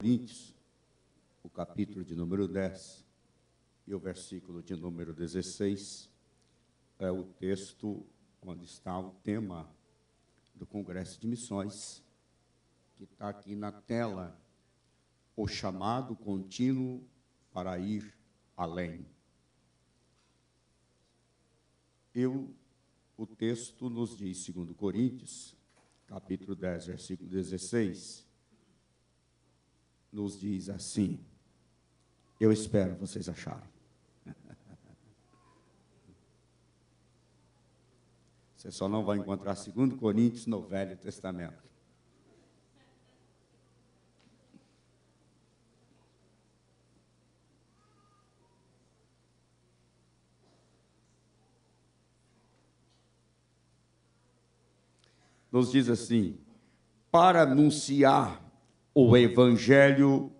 Coríntios, o capítulo de número 10 e o versículo de número 16, é o texto onde está o tema do Congresso de Missões, que está aqui na tela, o chamado contínuo para ir além. O texto nos diz, 2 Coríntios, capítulo 10, versículo 16, nos diz assim, eu espero vocês acharem. Você só não vai encontrar 2 Coríntios no Velho Testamento. Nos diz assim, para anunciar o Evangelho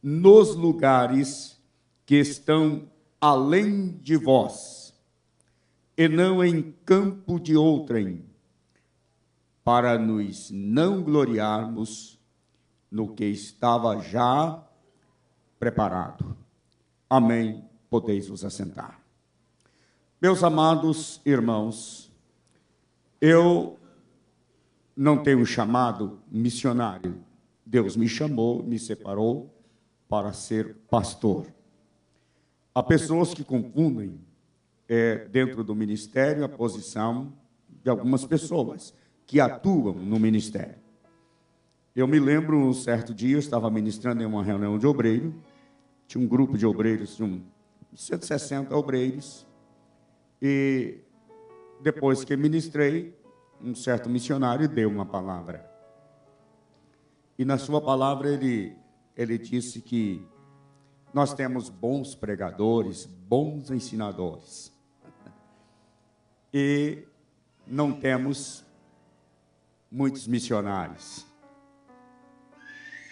nos lugares que estão além de vós, e não em campo de outrem, para nos não gloriarmos no que estava já preparado. Amém. Podeis vos assentar. Meus amados irmãos, eu não tenho um chamado missionário. Deus me chamou, me separou para ser pastor. Há pessoas que confundem dentro do ministério a posição de algumas pessoas que atuam no ministério. Eu me lembro, um certo dia, eu estava ministrando em uma reunião de obreiro, tinha um grupo de obreiros, de 160 obreiros, e depois que ministrei, um certo missionário deu uma palavra. E na sua palavra ele disse que nós temos bons pregadores, bons ensinadores. E não temos muitos missionários.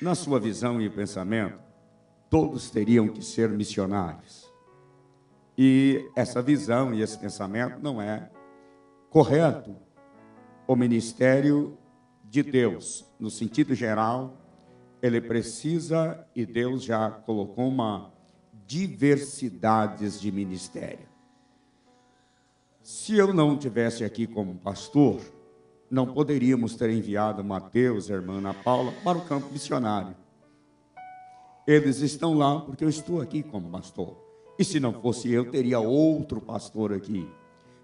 Na sua visão e pensamento, todos teriam que ser missionários. E essa visão e esse pensamento não é correto. O ministério de Deus, no sentido geral, ele precisa, e Deus já colocou uma diversidade de ministério. Se eu não estivesse aqui como pastor, não poderíamos ter enviado Mateus, a irmã Ana Paula, para o campo missionário. Eles estão lá porque eu estou aqui como pastor. E se não fosse eu, teria outro pastor aqui.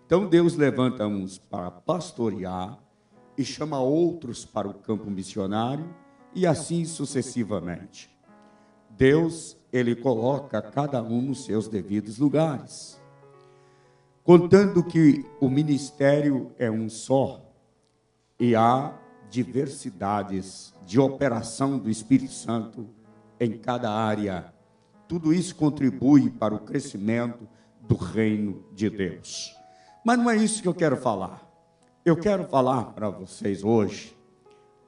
Então Deus levanta uns para pastorear e chama outros para o campo missionário e assim sucessivamente. Deus, ele coloca cada um nos seus devidos lugares. Contando que o ministério é um só e há diversidades de operação do Espírito Santo em cada área. Tudo isso contribui para o crescimento do reino de Deus. Mas não é isso que eu quero falar. Eu quero falar para vocês hoje,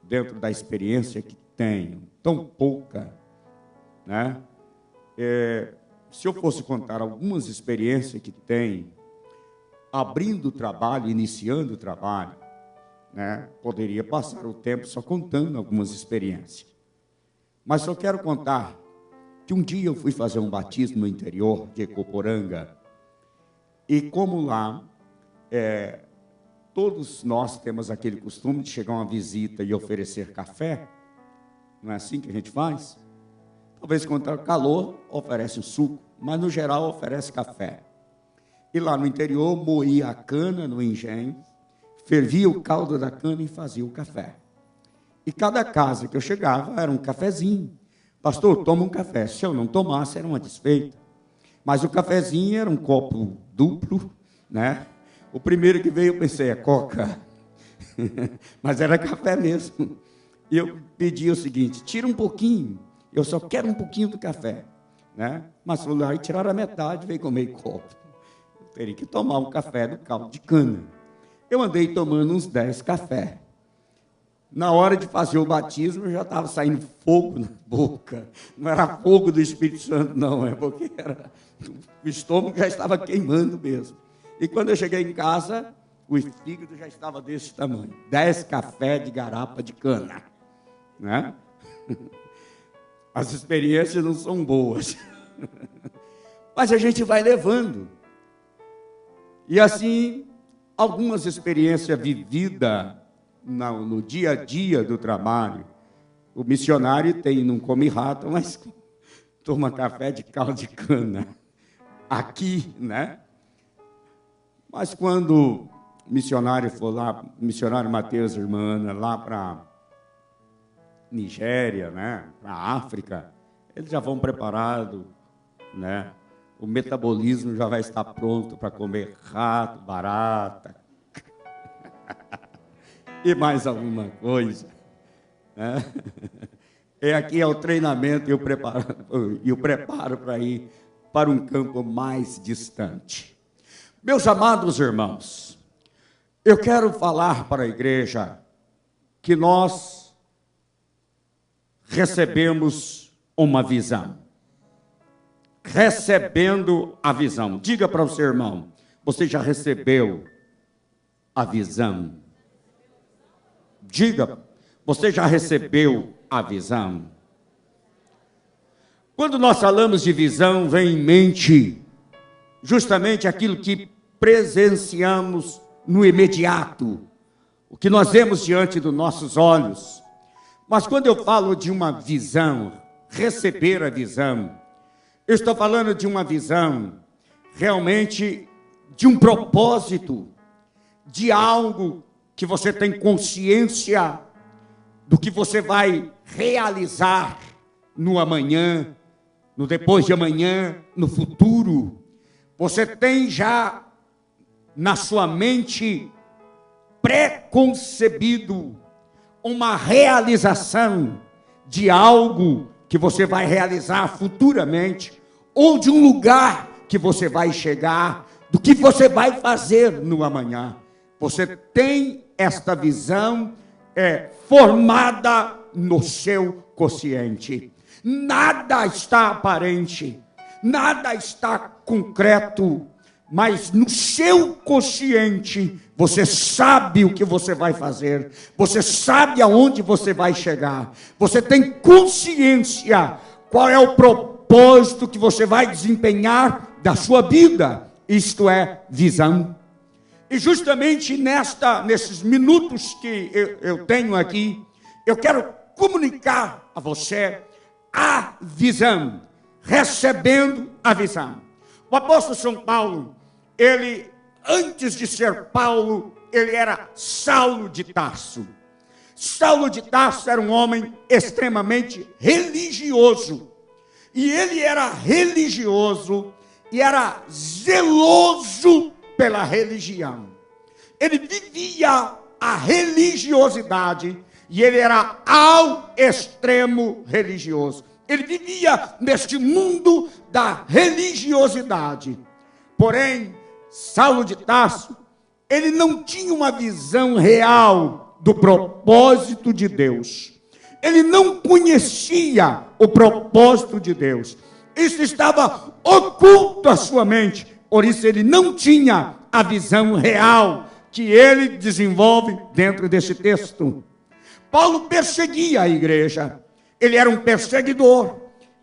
dentro da experiência que tenho, tão pouca, né? Se eu fosse contar algumas experiências que tenho, abrindo o trabalho, iniciando o trabalho, né? Poderia passar o tempo só contando algumas experiências. Mas só quero contar que um dia eu fui fazer um batismo no interior de Ecoporanga, e como lá, todos nós temos aquele costume de chegar uma visita e oferecer café. Não é assim que a gente faz? Talvez quando está calor, oferece um suco, mas no geral oferece café. E lá no interior, moía a cana no engenho, fervia o caldo da cana e fazia o café. E cada casa que eu chegava era um cafezinho. Pastor, toma um café. Se eu não tomasse, era uma desfeita. Mas o cafezinho era um copo duplo, né? O primeiro que veio, eu pensei, é coca. Mas era café mesmo. E eu pedi o seguinte, tira um pouquinho, eu só quero um pouquinho do café. Né? Mas fui lá e tiraram a metade, veio com meio copo. Eu teria que tomar um café do caldo de cana. Eu andei tomando uns 10 cafés. Na hora de fazer o batismo, já estava saindo fogo na boca. Não era fogo do Espírito Santo, não, porque o estômago já estava queimando mesmo. E quando eu cheguei em casa, o fígado já estava desse tamanho. 10 cafés de garapa de cana. Né? As experiências não são boas. Mas a gente vai levando. E assim, algumas experiências vividas no dia a dia do trabalho. O missionário não come rato, mas toma café de caldo de cana. Aqui, né? Mas quando o missionário for lá, o missionário Mateus, irmã Ana, lá para Nigéria, né? Para África, eles já vão preparados, né? O metabolismo já vai estar pronto para comer rato, barata e mais alguma coisa, né? E aqui é o treinamento e o preparo para ir para um campo mais distante. Meus amados irmãos, eu quero falar para a igreja que nós recebemos uma visão. Recebendo a visão. Diga para o seu irmão, você já recebeu a visão? Diga, você já recebeu a visão? Quando nós falamos de visão, vem em mente justamente aquilo que presenciamos no imediato, o que nós vemos diante dos nossos olhos. Mas quando eu falo de uma visão, receber a visão, eu estou falando de uma visão realmente de um propósito, de algo que você tem consciência do que você vai realizar no amanhã, no depois de amanhã, no futuro. Você tem já na sua mente pré-concebido uma realização de algo que você vai realizar futuramente, ou de um lugar que você vai chegar, do que você vai fazer no amanhã. Você tem esta visão formada no seu consciente. Nada está aparente, nada está concreto, mas no seu consciente você sabe o que você vai fazer, você sabe aonde você vai chegar, você tem consciência qual é o propósito que você vai desempenhar da sua vida, isto é, visão. E justamente nesses minutos que eu tenho aqui, eu quero comunicar a você a visão, recebendo a visão. O apóstolo São Paulo, ele, antes de ser Paulo, ele era Saulo de Tarso. Saulo de Tarso era um homem extremamente religioso. E ele era religioso e era zeloso pela religião. Ele vivia a religiosidade e ele era ao extremo religioso. Ele vivia neste mundo da religiosidade. Porém, Saulo de Tarso, ele não tinha uma visão real do propósito de Deus. Ele não conhecia o propósito de Deus. Isso estava oculto à sua mente. Por isso ele não tinha a visão real que ele desenvolve dentro desse texto. Paulo perseguia a igreja. Ele era um perseguidor.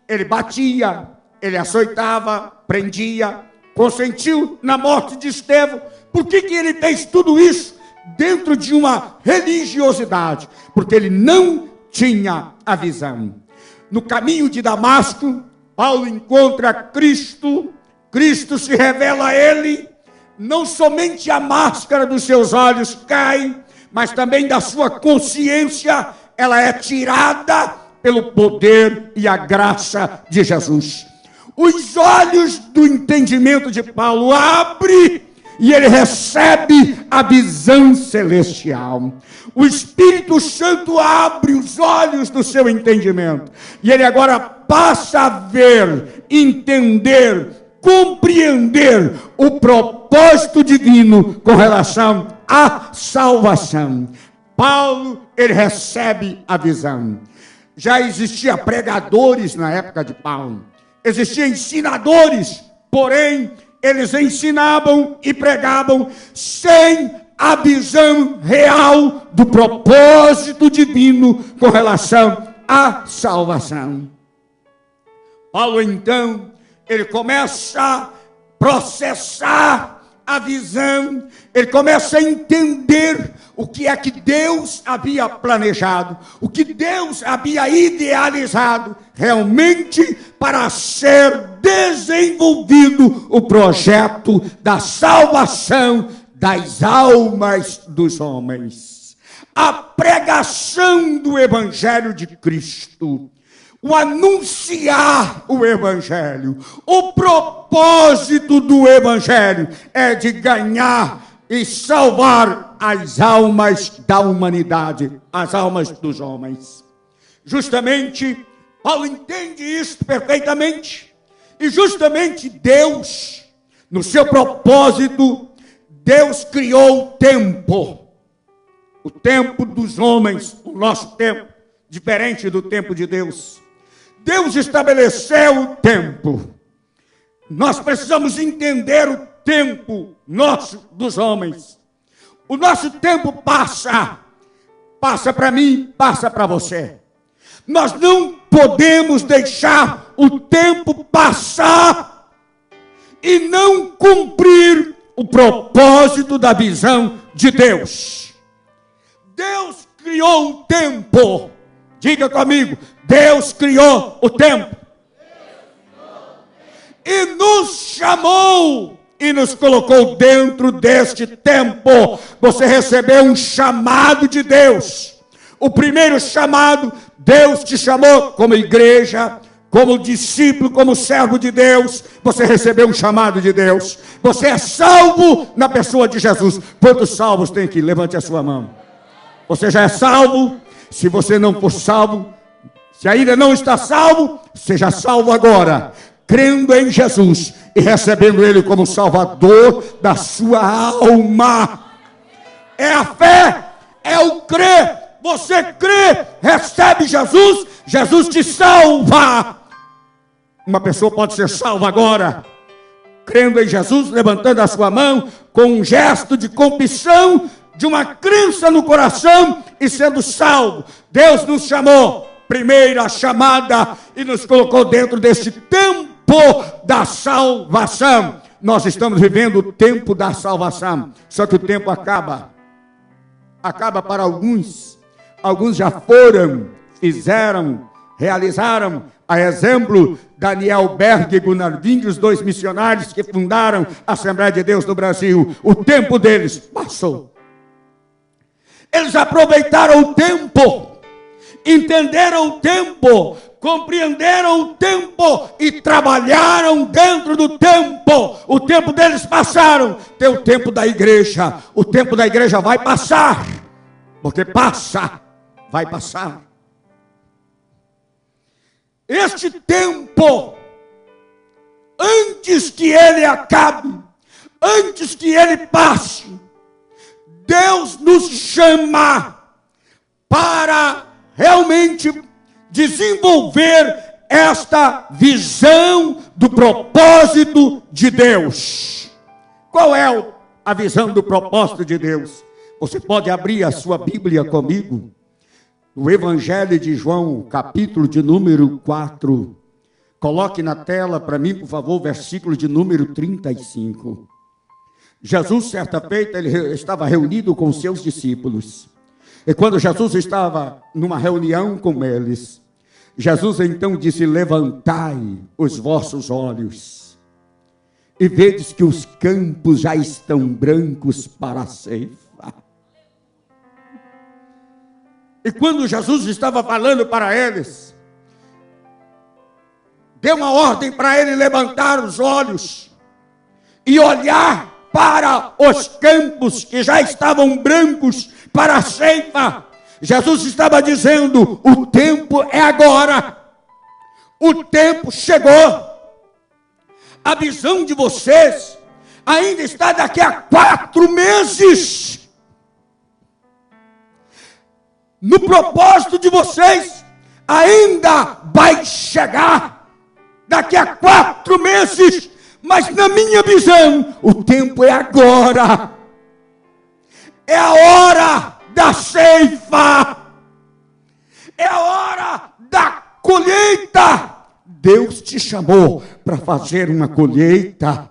Ele batia, ele açoitava, prendia, consentiu na morte de Estevão. Por que ele fez tudo isso dentro de uma religiosidade? Porque ele não tinha a visão. No caminho de Damasco, Paulo encontra Cristo. Cristo se revela a ele. Não somente a máscara dos seus olhos cai, mas também da sua consciência, ela é tirada pelo poder e a graça de Jesus. Os olhos do entendimento de Paulo abrem e ele recebe a visão celestial. O Espírito Santo abre os olhos do seu entendimento e ele agora passa a ver, entender, compreender o propósito divino com relação à salvação. Paulo, ele recebe a visão. Já existia pregadores na época de Paulo, existiam ensinadores, porém eles ensinavam e pregavam sem a visão real do propósito divino com relação à salvação. Paulo, então, ele começa a processar a visão, ele começa a entender o que é que Deus havia planejado, o que Deus havia idealizado realmente para ser desenvolvido o projeto da salvação das almas dos homens. A pregação do Evangelho de Cristo, o anunciar o Evangelho, o propósito do Evangelho é de ganhar e salvar as almas da humanidade, as almas dos homens. Justamente, Paulo entende isso perfeitamente, e justamente Deus, no seu propósito, Deus criou o tempo dos homens, o nosso tempo, diferente do tempo de Deus. Deus estabeleceu o tempo. Nós precisamos entender o tempo nosso dos homens. O nosso tempo passa para mim, passa para você. Nós não podemos deixar o tempo passar e não cumprir o propósito da visão de Deus. Deus criou o tempo. Diga comigo, Deus criou o tempo. E nos chamou e nos colocou dentro deste tempo. Você recebeu um chamado de Deus. O primeiro chamado, Deus te chamou como igreja, como discípulo, como servo de Deus. Você recebeu um chamado de Deus. Você é salvo na pessoa de Jesus. Quantos salvos tem aqui? Levante a sua mão. Você já é salvo? Se você não for salvo, se ainda não está salvo, seja salvo agora, crendo em Jesus e recebendo Ele como Salvador da sua alma. É a fé, é o crer. Você crê, recebe Jesus, Jesus te salva. Uma pessoa pode ser salva agora, crendo em Jesus, levantando a sua mão, com um gesto de confissão, de uma crença no coração e sendo salvo. Deus nos chamou, primeira chamada, e nos colocou dentro deste tempo da salvação. Nós estamos vivendo o tempo da salvação, só que o tempo acaba para alguns. Alguns já foram, fizeram, realizaram, a exemplo Daniel Berg e Gunnar Wing, os dois missionários que fundaram a Assembleia de Deus no Brasil. O tempo deles passou. Eles aproveitaram o tempo, entenderam o tempo, compreenderam o tempo e trabalharam dentro do tempo. O tempo deles passaram. Tem o tempo da igreja. O tempo da igreja vai passar, porque passa, vai passar. Este tempo, antes que ele acabe, antes que ele passe, Deus nos chama para realmente desenvolver esta visão do propósito de Deus. Qual é a visão do propósito de Deus? Você pode abrir a sua Bíblia comigo, no Evangelho de João, capítulo de número 4. Coloque na tela para mim, por favor, o versículo de número 35. Jesus, certa feita, ele estava reunido com seus discípulos. E quando Jesus estava numa reunião com eles, Jesus então disse: levantai os vossos olhos e vedes que os campos já estão brancos para a ceifa. E quando Jesus estava falando para eles, deu uma ordem para ele levantar os olhos e olhar para os campos que já estavam brancos para a ceifa. Jesus estava dizendo: o tempo é agora, o tempo chegou. A visão de vocês ainda está daqui a 4 meses. No propósito de vocês ainda vai chegar daqui a 4 meses. Mas na minha visão, o tempo é agora. É a hora da ceifa. É a hora da colheita. Deus te chamou para fazer uma colheita.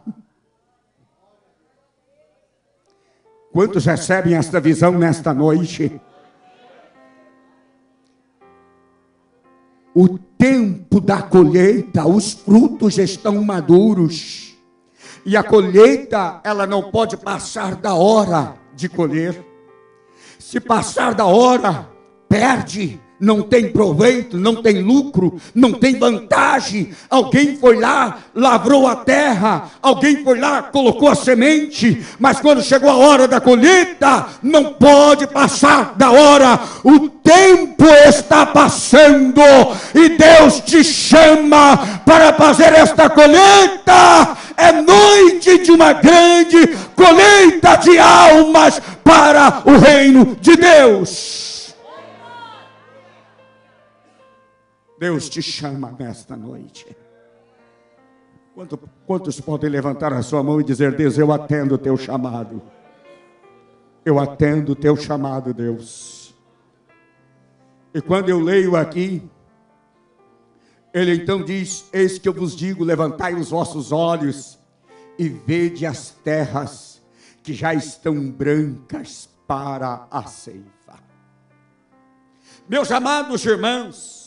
Quantos recebem esta visão nesta noite? O tempo da colheita, os frutos estão maduros. E a colheita, ela não pode passar da hora de colher. Se passar da hora, perde. Não tem proveito, não tem lucro, não tem vantagem. Alguém foi lá, lavrou a terra, alguém foi lá, colocou a semente, mas quando chegou a hora da colheita, não pode passar da hora. O tempo está passando e Deus te chama para fazer esta colheita. É noite de uma grande colheita de almas para o reino de Deus. Deus te chama nesta noite. Quantos podem levantar a sua mão e dizer: Deus, eu atendo o teu chamado. Eu atendo o teu chamado, Deus. E quando eu leio aqui, ele então diz: eis que eu vos digo, levantai os vossos olhos e vede as terras que já estão brancas para a ceifa. Meus amados irmãos,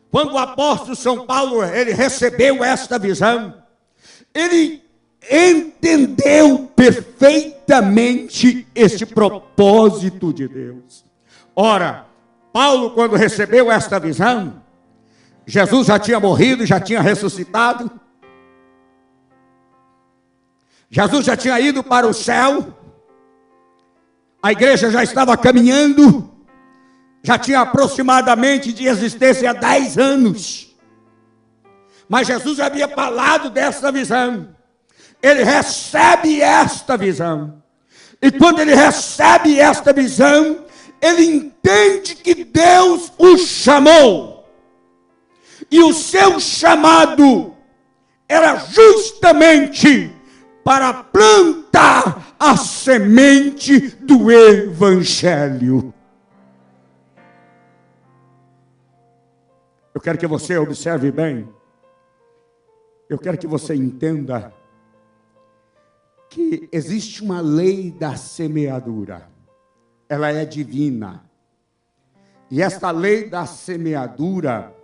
quando o apóstolo São Paulo ele recebeu esta visão, ele entendeu perfeitamente este propósito de Deus. Ora, Paulo, quando recebeu esta visão, Jesus já tinha morrido, já tinha ressuscitado, Jesus já tinha ido para o céu, a igreja já estava caminhando, já tinha aproximadamente de existência 10 anos. Mas Jesus havia falado dessa visão. Ele recebe esta visão. E quando ele recebe esta visão, ele entende que Deus o chamou. E o seu chamado era justamente para plantar a semente do Evangelho. Eu quero que você observe bem. Eu quero que você entenda que existe uma lei da semeadura. Ela é divina. E esta lei da semeadura,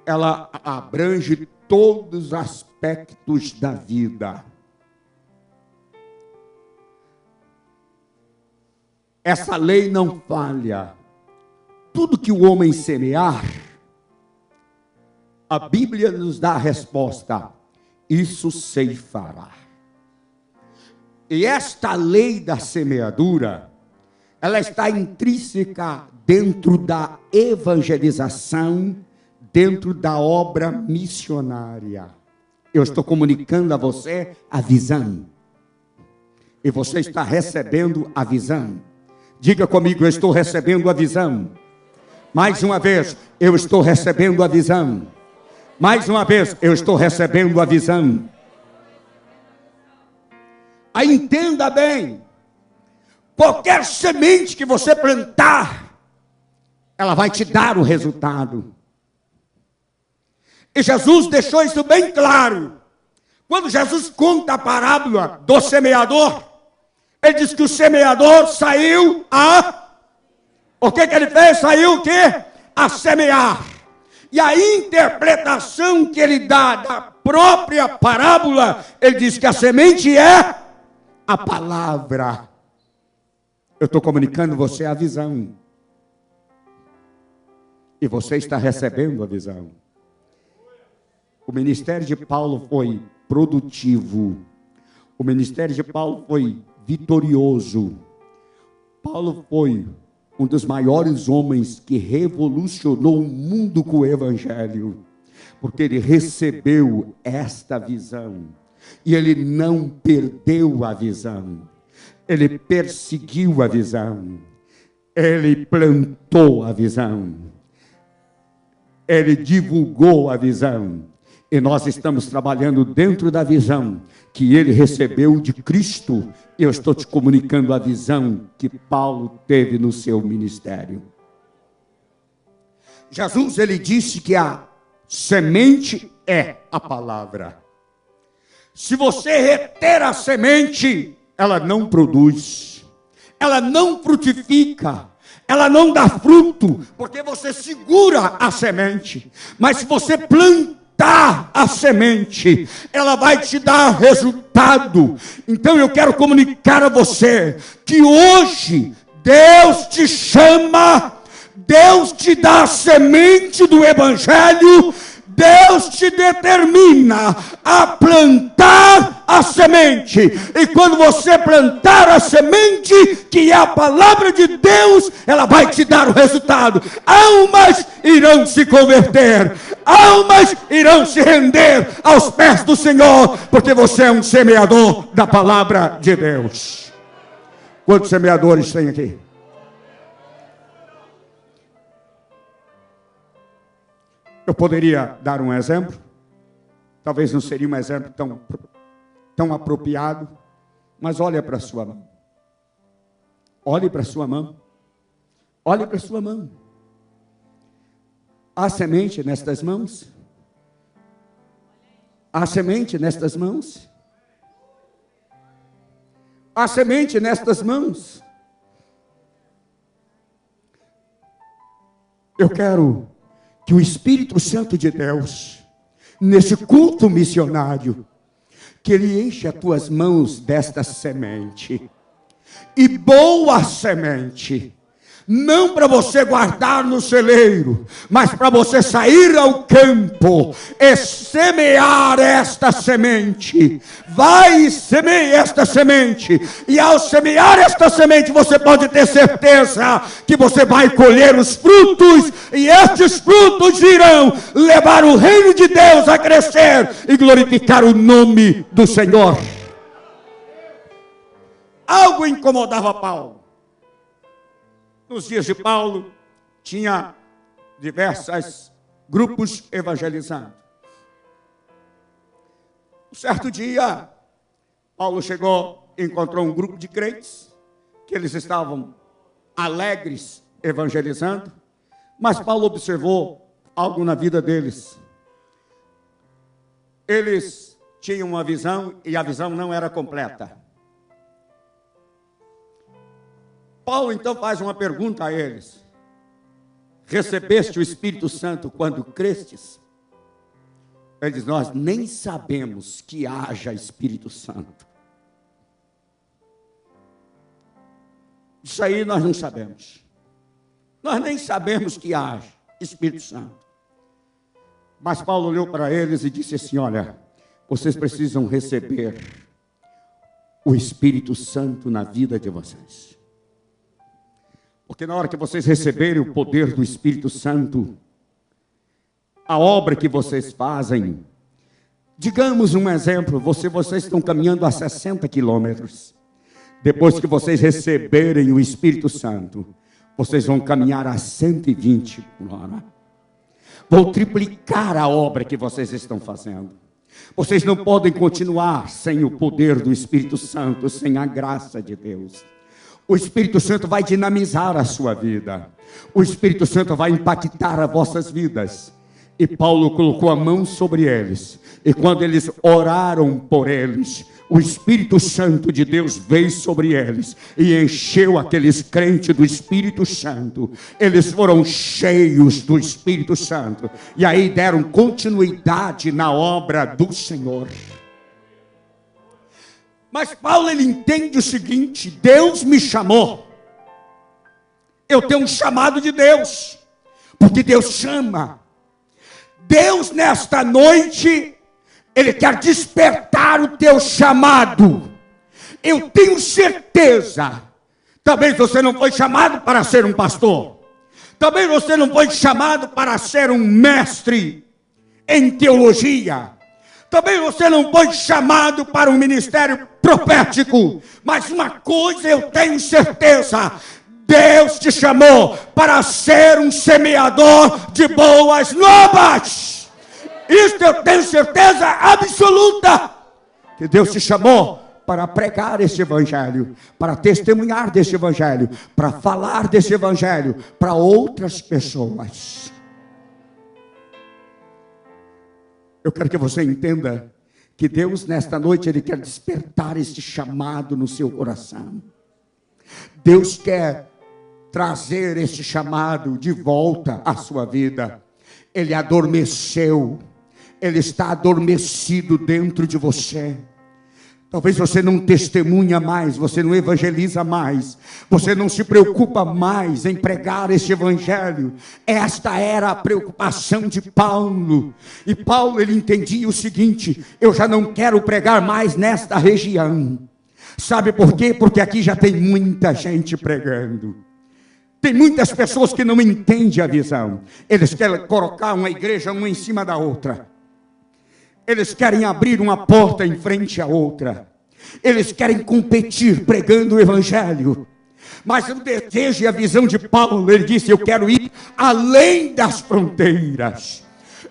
ela abrange todos os aspectos da vida. Essa lei não falha. Tudo que o homem semear, a Bíblia nos dá a resposta: isso ceifará. E esta lei da semeadura, ela está intrínseca dentro da evangelização, dentro da obra missionária. Eu estou comunicando a você a visão. E você está recebendo a visão. Diga comigo: eu estou recebendo a visão. Mais uma vez, eu estou recebendo a visão. Mais uma vez, eu estou recebendo a visão. Aí entenda bem, qualquer semente que você plantar, ela vai te dar o resultado. E Jesus deixou isso bem claro. Quando Jesus conta a parábola do semeador, ele diz que o semeador saiu a... O que ele fez? Saiu o quê? A semear. E a interpretação que ele dá da própria parábola, ele diz que a semente é a palavra. Eu estou comunicando você a visão. E você está recebendo a visão. O ministério de Paulo foi produtivo. O ministério de Paulo foi vitorioso. Paulo foi um dos maiores homens que revolucionou o mundo com o Evangelho, porque ele recebeu esta visão, e ele não perdeu a visão, ele perseguiu a visão, ele plantou a visão, ele divulgou a visão, e nós estamos trabalhando dentro da visão que ele recebeu de Cristo. Eu estou te comunicando a visão que Paulo teve no seu ministério. Jesus, ele disse que a Semente é a palavra. Se você reter a semente, ela não produz, ela não frutifica, ela não dá fruto, porque você segura a semente. Mas se você plantar a semente, ela vai te dar resultado. Então eu quero comunicar a você que hoje Deus te chama, Deus te dá a semente do Evangelho, Deus te determina a plantar a semente. E quando você plantar a semente, que é a palavra de Deus, ela vai te dar o resultado. Almas irão se converter, almas irão se render aos pés do Senhor, porque você é um semeador da palavra de Deus. Quantos semeadores tem aqui? Eu poderia dar um exemplo, talvez não seria um exemplo tão apropriado, mas olha para a sua mão. Olhe para a sua mão. Olhe para a sua mão. Há semente nestas mãos? Há semente nestas mãos? Há semente nestas mãos? Eu quero que o Espírito Santo de Deus, nesse culto missionário, que Ele enche as tuas mãos desta semente, e boa semente, não para você guardar no celeiro, mas para você sair ao campo e semear esta semente. Vai e semeie esta semente, e ao semear esta semente, você pode ter certeza que você vai colher os frutos, e estes frutos irão levar o reino de Deus a crescer e glorificar o nome do Senhor. Algo incomodava Paulo. Nos dias de Paulo, tinha diversos grupos evangelizando. Um certo dia, Paulo chegou e encontrou um grupo de crentes, que eles estavam alegres evangelizando, mas Paulo observou algo na vida deles. Eles tinham uma visão e a visão não era completa. Paulo então faz uma pergunta a eles: recebeste o Espírito Santo quando crestes? Ele diz: nós nem sabemos que haja Espírito Santo. Isso aí nós não sabemos. Nós nem sabemos que haja Espírito Santo. Mas Paulo olhou para eles e disse assim: olha, vocês precisam receber o Espírito Santo na vida de vocês. Porque na hora que vocês receberem o poder do Espírito Santo, a obra que vocês fazem, digamos um exemplo, vocês estão caminhando a 60 quilômetros. Depois que vocês receberem o Espírito Santo, vocês vão caminhar a 120 por hora. Vou triplicar a obra que vocês estão fazendo. Vocês não podem continuar sem o poder do Espírito Santo, sem a graça de Deus. O Espírito Santo vai dinamizar a sua vida. O Espírito Santo vai impactar as vossas vidas. E Paulo colocou a mão sobre eles. E quando eles oraram por eles, o Espírito Santo de Deus veio sobre eles e encheu aqueles crentes do Espírito Santo. Eles foram cheios do Espírito Santo. E aí deram continuidade na obra do Senhor. Mas Paulo, ele entende o seguinte: Deus me chamou. Eu tenho um chamado de Deus, porque Deus chama. Deus nesta noite, Ele quer despertar o teu chamado. Eu tenho certeza, talvez você não foi chamado para ser um pastor. Talvez você não foi chamado para ser um mestre em teologia. Talvez você não foi chamado para um ministério profético, mas uma coisa eu tenho certeza: Deus te chamou para ser um semeador de boas novas. Isso eu tenho certeza absoluta, que Deus te chamou para pregar esse evangelho, para testemunhar desse evangelho, para falar desse evangelho para outras pessoas. Eu quero que você entenda que Deus, nesta noite, Ele quer despertar este chamado no seu coração. Deus quer trazer este chamado de volta à sua vida. Ele adormeceu, ele está adormecido dentro de você. Talvez você não testemunha mais, você não evangeliza mais, você não se preocupa mais em pregar este evangelho. Esta era a preocupação de Paulo. E Paulo, ele entendia o seguinte: eu já não quero pregar mais nesta região. Sabe por quê? Porque aqui já tem muita gente pregando. Tem muitas pessoas que não entendem a visão. Eles querem colocar uma igreja uma em cima da outra. Eles querem abrir uma porta em frente à outra. Eles querem competir pregando o evangelho. Mas o desejo e a visão de Paulo, ele disse: eu quero ir além das fronteiras.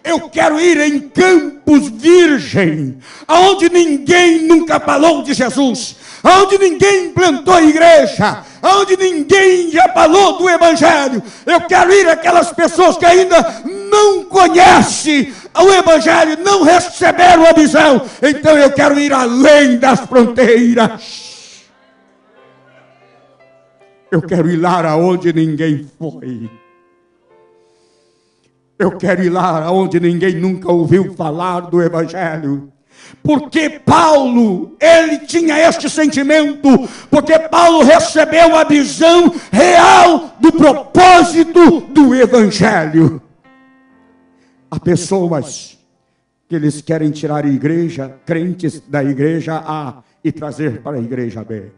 Eu quero ir em campos virgem, aonde ninguém nunca falou de Jesus, aonde ninguém implantou a igreja, aonde ninguém já falou do evangelho. Eu quero ir àquelas pessoas que ainda não conhecem o evangelho, não receberam a visão. Então eu quero ir além das fronteiras. Eu quero ir lá aonde ninguém foi. Eu quero ir lá aonde ninguém nunca ouviu falar do evangelho. Porque Paulo, ele tinha este sentimento, porque Paulo recebeu a visão real do propósito do evangelho. Há pessoas que eles querem tirar a igreja, crentes da igreja A, e trazer para a igreja B.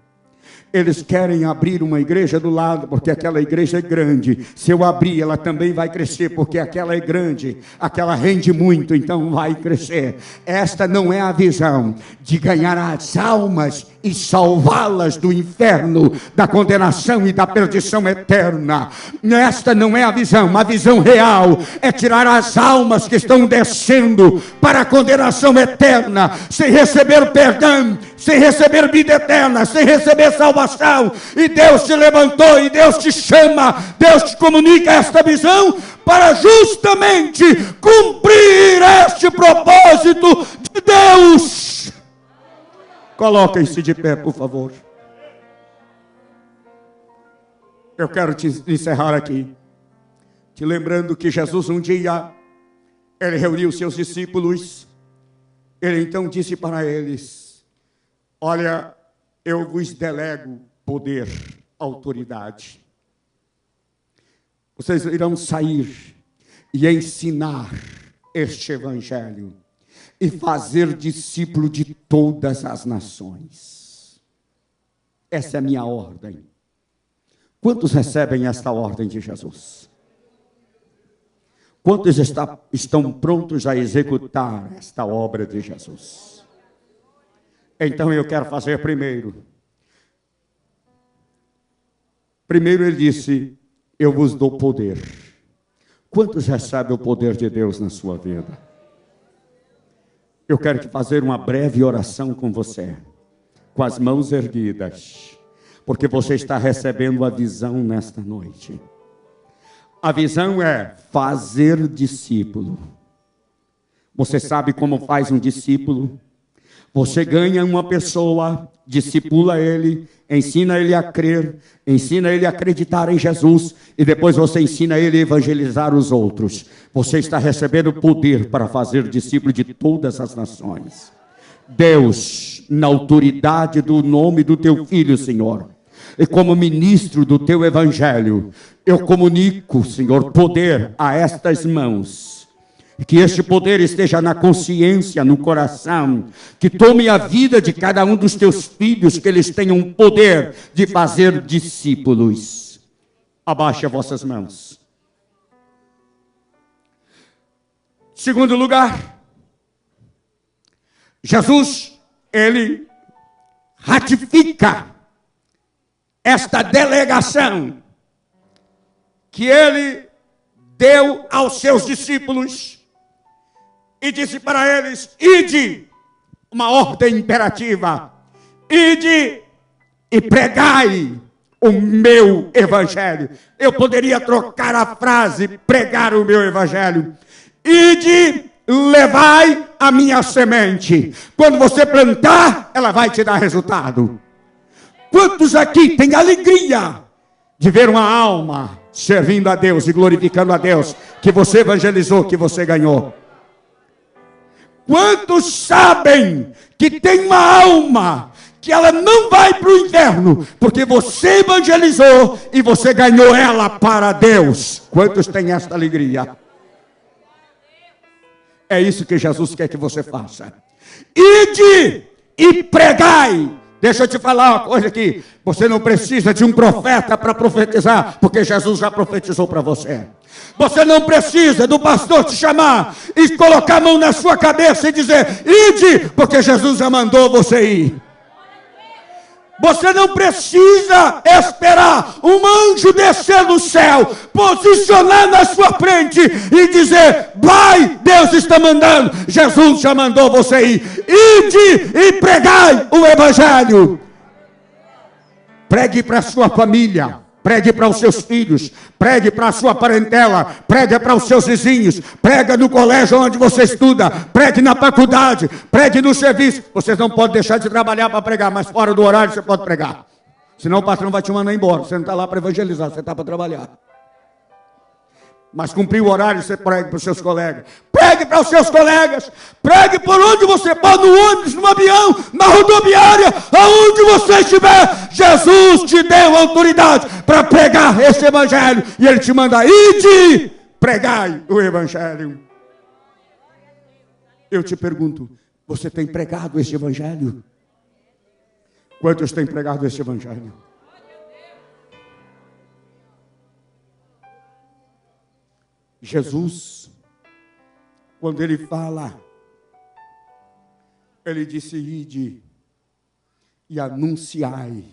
Eles querem abrir uma igreja do lado, porque aquela igreja é grande. Se eu abrir, ela também vai crescer, porque aquela é grande. Aquela rende muito, então vai crescer. Esta não é a visão de ganhar as almas e salvá-las do inferno, da condenação e da perdição eterna. Esta não é a visão. A visão real é tirar as almas que estão descendo para a condenação eterna, sem receber perdão, sem receber vida eterna, sem receber salvação. E Deus te levantou, e Deus te chama, Deus te comunica esta visão para justamente cumprir este propósito de Deus. Coloquem-se de pé, por favor. Eu quero te encerrar aqui, te lembrando que Jesus um dia, ele reuniu seus discípulos. Ele então disse para eles: olha, eu vos delego poder, autoridade. Vocês irão sair e ensinar este evangelho e fazer discípulo de todas as nações. Essa é a minha ordem. Quantos recebem esta ordem de Jesus? Quantos estão prontos a executar esta obra de Jesus? Então eu quero fazer primeiro. Primeiro ele disse: eu vos dou poder. Quantos recebem o poder de Deus na sua vida? Eu quero fazer uma breve oração com você, com as mãos erguidas, porque você está recebendo a visão nesta noite. A visão é fazer discípulo. Você sabe como faz um discípulo? Você ganha uma pessoa, discipula ele, ensina ele a crer, ensina ele a acreditar em Jesus, e depois você ensina ele a evangelizar os outros. Você está recebendo poder para fazer discípulo de todas as nações. Deus, na autoridade do nome do teu Filho, Senhor, e como ministro do teu evangelho, eu comunico, Senhor, poder a estas mãos. Que este poder esteja na consciência, no coração, que tome a vida de cada um dos teus filhos, que eles tenham poder de fazer discípulos. Abaixe as vossas mãos. Segundo lugar, Jesus, ele ratifica esta delegação que ele deu aos seus discípulos. E disse para eles: ide, uma ordem imperativa, ide e pregai o meu evangelho. Eu poderia trocar a frase, pregar o meu evangelho. Ide levai a minha semente. Quando você plantar, ela vai te dar resultado. Quantos aqui têm alegria de ver uma alma servindo a Deus e glorificando a Deus, que você evangelizou, que você ganhou? Quantos sabem que tem uma alma que ela não vai para o inferno, porque você evangelizou e você ganhou ela para Deus? Quantos têm esta alegria? É isso que Jesus quer que você faça. Ide e pregai. Deixa eu te falar uma coisa aqui. Você não precisa de um profeta para profetizar, porque Jesus já profetizou para você. Você não precisa do pastor te chamar e colocar a mão na sua cabeça e dizer, ide, porque Jesus já mandou você ir. Você não precisa esperar um anjo descer do céu, posicionar na sua frente e dizer, vai, Deus está mandando, Jesus já mandou você ir. Ide e pregai o evangelho. Pregue para a sua família, pregue para os seus filhos, pregue para a sua parentela, pregue para os seus vizinhos, prega no colégio onde você estuda, pregue na faculdade, pregue no serviço. Você não pode deixar de trabalhar para pregar, mas fora do horário você pode pregar. Senão o patrão vai te mandar embora. Você não está lá para evangelizar, você está para trabalhar. Mas cumprir o horário, você pregue para os seus colegas. Pregue para os seus colegas. Pregue por onde você pode, no ônibus, no avião, na rodoviária, aonde você estiver. Jesus te deu autoridade para pregar esse evangelho. E Ele te manda, ide, pregai o evangelho. Eu te pergunto, você tem pregado este evangelho? Quantos têm pregado este evangelho? Jesus, quando Ele fala, Ele disse, ide e anunciai.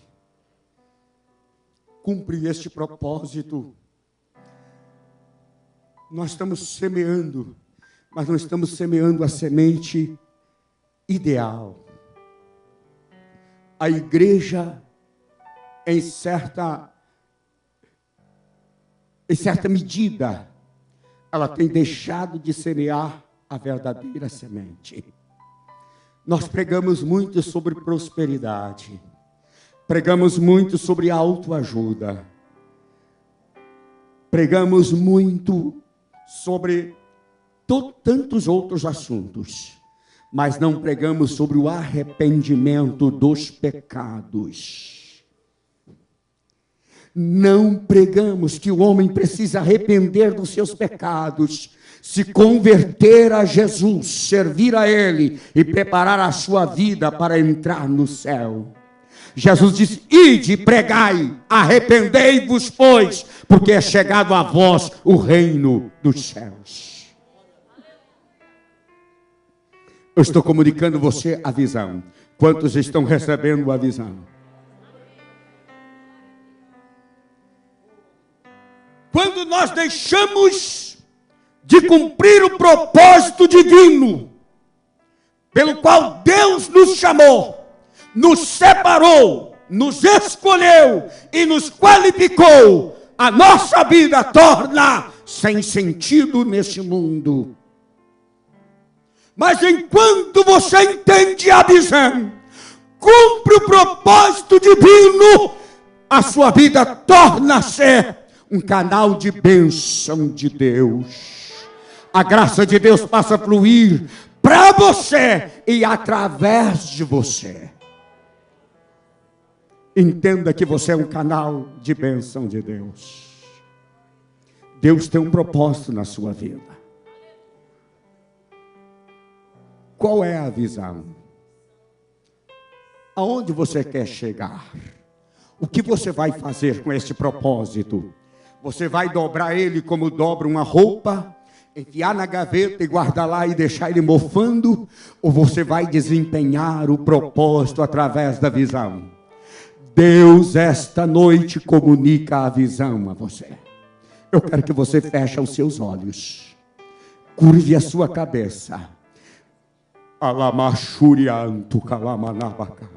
Cumpre este propósito. Nós estamos semeando, mas não estamos semeando a semente ideal. A igreja, em certa medida, ela tem deixado de semear a verdadeira semente. Nós pregamos muito sobre prosperidade, pregamos muito sobre autoajuda, pregamos muito sobre tantos outros assuntos, mas não pregamos sobre o arrependimento dos pecados. Não pregamos que o homem precisa arrepender dos seus pecados, se converter a Jesus, servir a Ele e preparar a sua vida para entrar no céu. Jesus disse, ide, pregai, arrependei-vos, pois, porque é chegado a vós o reino dos céus. Eu estou comunicando a você a visão. Quantos estão recebendo a visão? Quando nós deixamos de cumprir o propósito divino, pelo qual Deus nos chamou, nos separou, nos escolheu e nos qualificou, a nossa vida torna sem sentido neste mundo. Mas enquanto você entende a visão, cumpre o propósito divino, a sua vida torna-se um canal de bênção de Deus. A graça de Deus passa a fluir para você e através de você. Entenda que você é um canal de bênção de Deus. Deus tem um propósito na sua vida. Qual é a visão? Aonde você quer chegar? O que você vai fazer com este propósito? Você vai dobrar ele como dobra uma roupa, enfiar na gaveta e guardar lá e deixar ele mofando? Ou você vai desempenhar o propósito através da visão? Deus esta noite comunica a visão a você. Eu quero que você feche os seus olhos, curve a sua cabeça. Alamachurianto kalamanabacai.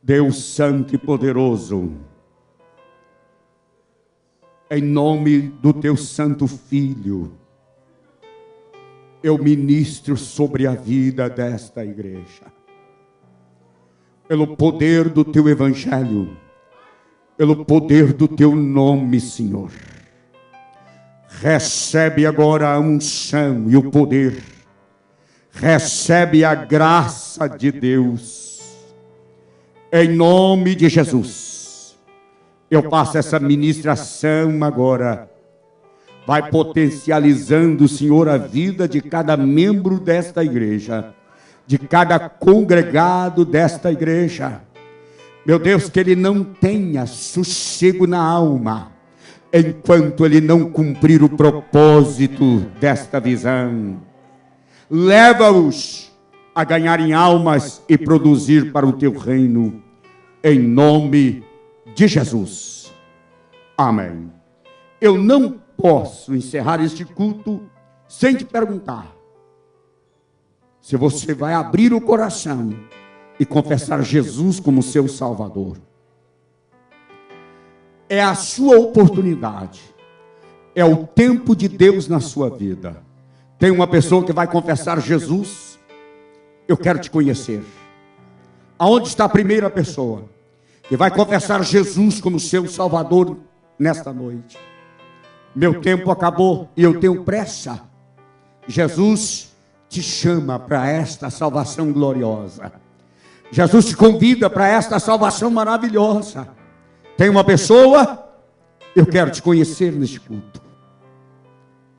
Deus santo e poderoso, em nome do teu santo Filho, eu ministro sobre a vida desta igreja. Pelo poder do teu evangelho, pelo poder do teu nome, Senhor. Recebe agora a unção e o poder. Recebe a graça de Deus. Em nome de Jesus. Eu faço essa ministração agora. Vai potencializando, Senhor, a vida de cada membro desta igreja, de cada congregado desta igreja. Meu Deus, que ele não tenha sossego na alma, enquanto ele não cumprir o propósito desta visão. Leva-os a ganharem almas e produzir para o teu reino, em nome de Jesus. Amém. Eu não posso encerrar este culto sem te perguntar se você vai abrir o coração e confessar Jesus como seu Salvador. É a sua oportunidade. É o tempo de Deus na sua vida. Tem uma pessoa que vai confessar Jesus. Eu quero te conhecer. Aonde está a primeira pessoa que vai confessar Jesus como seu Salvador nesta noite? Meu tempo acabou e eu tenho pressa. Jesus te chama para esta salvação gloriosa. Jesus te convida para esta salvação maravilhosa. Tem uma pessoa, eu quero te conhecer neste culto.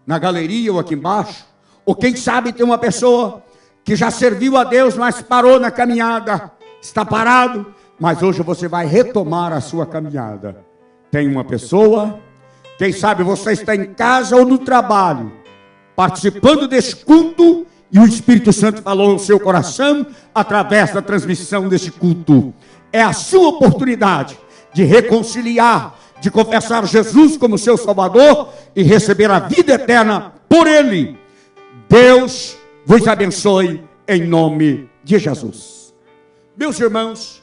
Na galeria ou aqui embaixo, ou quem sabe tem uma pessoa que já serviu a Deus, mas parou na caminhada, está parado, mas hoje você vai retomar a sua caminhada. Tem uma pessoa, quem sabe você está em casa ou no trabalho, participando desse culto, e o Espírito Santo falou no seu coração através da transmissão deste culto. É a sua oportunidade de reconciliar, de confessar Jesus como seu Salvador e receber a vida eterna por Ele. Deus vos abençoe em nome de Jesus. Meus irmãos,